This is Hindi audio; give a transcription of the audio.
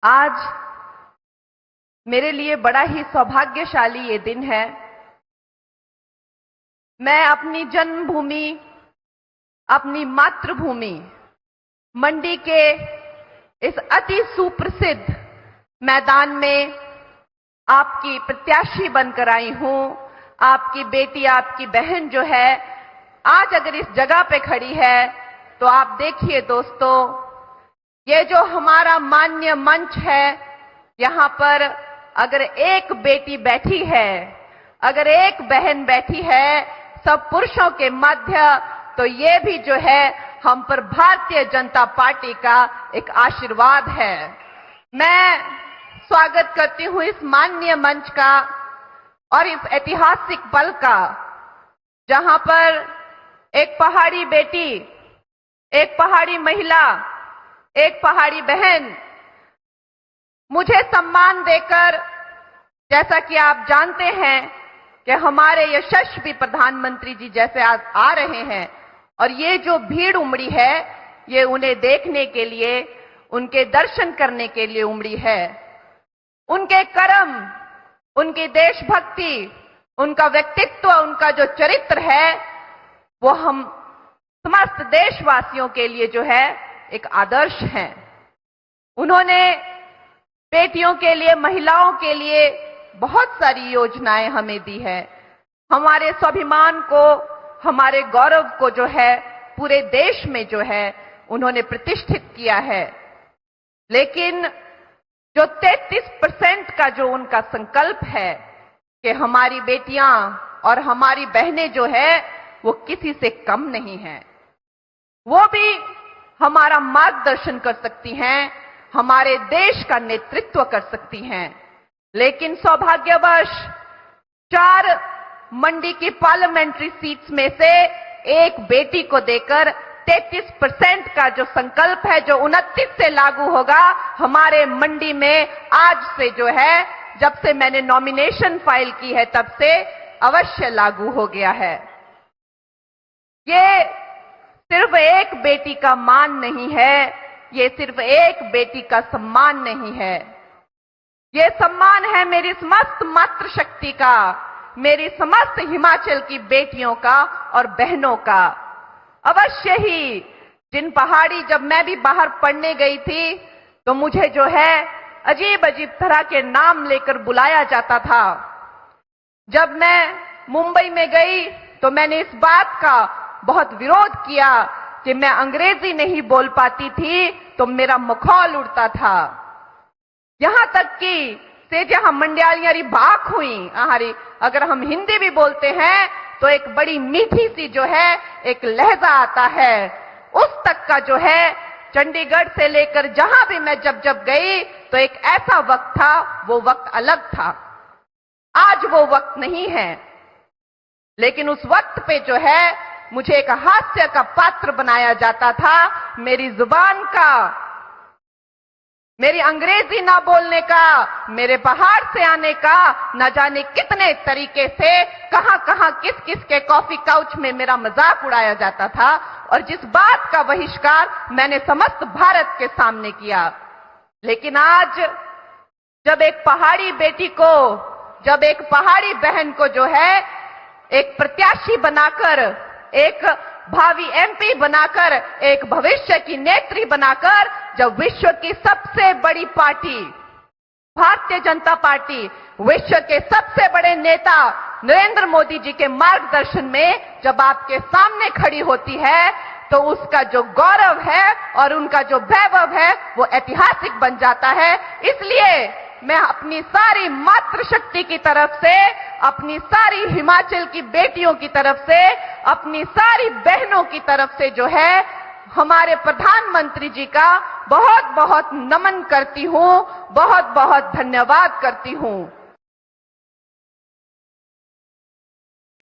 आज मेरे लिए बड़ा ही सौभाग्यशाली ये दिन है। मैं अपनी जन्मभूमि, अपनी मातृभूमि मंडी के इस अति सुप्रसिद्ध मैदान में आपकी प्रत्याशी बनकर आई हूं। आपकी बेटी, आपकी बहन जो है आज अगर इस जगह पे खड़ी है तो आप देखिए दोस्तों, ये जो हमारा मान्य मंच है, यहां पर अगर एक बेटी बैठी है, अगर एक बहन बैठी है सब पुरुषों के मध्य, तो ये भी जो है हम पर भारतीय जनता पार्टी का एक आशीर्वाद है। मैं स्वागत करती हूं इस माननीय मंच का और इस ऐतिहासिक पल का, जहां पर एक पहाड़ी बेटी, एक पहाड़ी महिला, एक पहाड़ी बहन मुझे सम्मान देकर, जैसा कि आप जानते हैं कि हमारे यशस्वी प्रधानमंत्री जी जैसे आज आ रहे हैं और ये जो भीड़ उमड़ी है, ये उन्हें देखने के लिए, उनके दर्शन करने के लिए उमड़ी है। उनके कर्म, उनकी देशभक्ति, उनका व्यक्तित्व, उनका जो चरित्र है, वो हम समस्त देशवासियों के लिए जो है एक आदर्श है। उन्होंने बेटियों के लिए, महिलाओं के लिए बहुत सारी योजनाएं हमें दी है। हमारे स्वाभिमान को, हमारे गौरव को जो है पूरे देश में जो है उन्होंने प्रतिष्ठित किया है। लेकिन जो 33% का जो उनका संकल्प है कि हमारी बेटियां और हमारी बहनें जो है वो किसी से कम नहीं है, वो भी हमारा मार्गदर्शन कर सकती हैं, हमारे देश का नेतृत्व कर सकती हैं। लेकिन सौभाग्यवश 4 मंडी की पार्लियामेंट्री सीट्स में से एक बेटी को देकर 33% का जो संकल्प है, जो 29 से लागू होगा हमारे मंडी में, आज से जो है, जब से मैंने नॉमिनेशन फाइल की है तब से अवश्य लागू हो गया है। ये सिर्फ एक बेटी का मान नहीं है, ये सिर्फ एक बेटी का सम्मान नहीं है, ये सम्मान है मेरी समस्त मातृशक्ति का, मेरी समस्त हिमाचल की बेटियों का और बहनों का। अवश्य ही जिन पहाड़ी, जब मैं भी बाहर पढ़ने गई थी तो मुझे जो है अजीब अजीब तरह के नाम लेकर बुलाया जाता था। जब मैं मुंबई में गई तो मैंने इस बात का बहुत विरोध किया कि मैं अंग्रेजी नहीं बोल पाती थी तो मेरा मखौल उड़ता था। यहां तक कि से जहां मंडियालियारी बाक हुई, अगर हम हिंदी भी बोलते हैं तो एक बड़ी मीठी सी जो है एक लहजा आता है, उस तक का जो है चंडीगढ़ से लेकर जहां भी मैं जब गई तो एक ऐसा वक्त था, वो वक्त अलग था। आज वो वक्त नहीं है, लेकिन उस वक्त पे जो है मुझे एक हास्य का पात्र बनाया जाता था। मेरी जुबान का, मेरी अंग्रेजी ना बोलने का, मेरे बाहर से आने का, न जाने कितने तरीके से कहां किस किस के कॉफी काउच में मेरा मजाक उड़ाया जाता था, और जिस बात का बहिष्कार मैंने समस्त भारत के सामने किया। लेकिन आज जब एक पहाड़ी बेटी को, जब एक पहाड़ी बहन को जो है एक प्रत्याशी बनाकर, एक भावी एमपी बनाकर, एक भविष्य की नेत्री बनाकर, जब विश्व की सबसे बड़ी पार्टी भारतीय जनता पार्टी, विश्व के सबसे बड़े नेता नरेंद्र मोदी जी के मार्गदर्शन में जब आपके सामने खड़ी होती है, तो उसका जो गौरव है और उनका जो वैभव है वो ऐतिहासिक बन जाता है। इसलिए मैं अपनी सारी मातृशक्ति की तरफ से, अपनी सारी हिमाचल की बेटियों की तरफ से, अपनी सारी बहनों की तरफ से जो है हमारे प्रधानमंत्री जी का बहुत बहुत नमन करती हूं, बहुत बहुत धन्यवाद करती हूं।